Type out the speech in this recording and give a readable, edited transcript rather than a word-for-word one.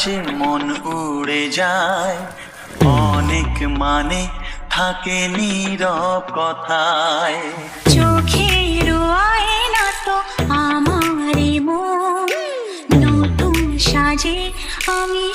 আকাশে মন উড়ে যায়, অনেক মানে থাকে নীরব কথায়। চোখের আয়না তো আমারই মন, নতুন সাজে আমি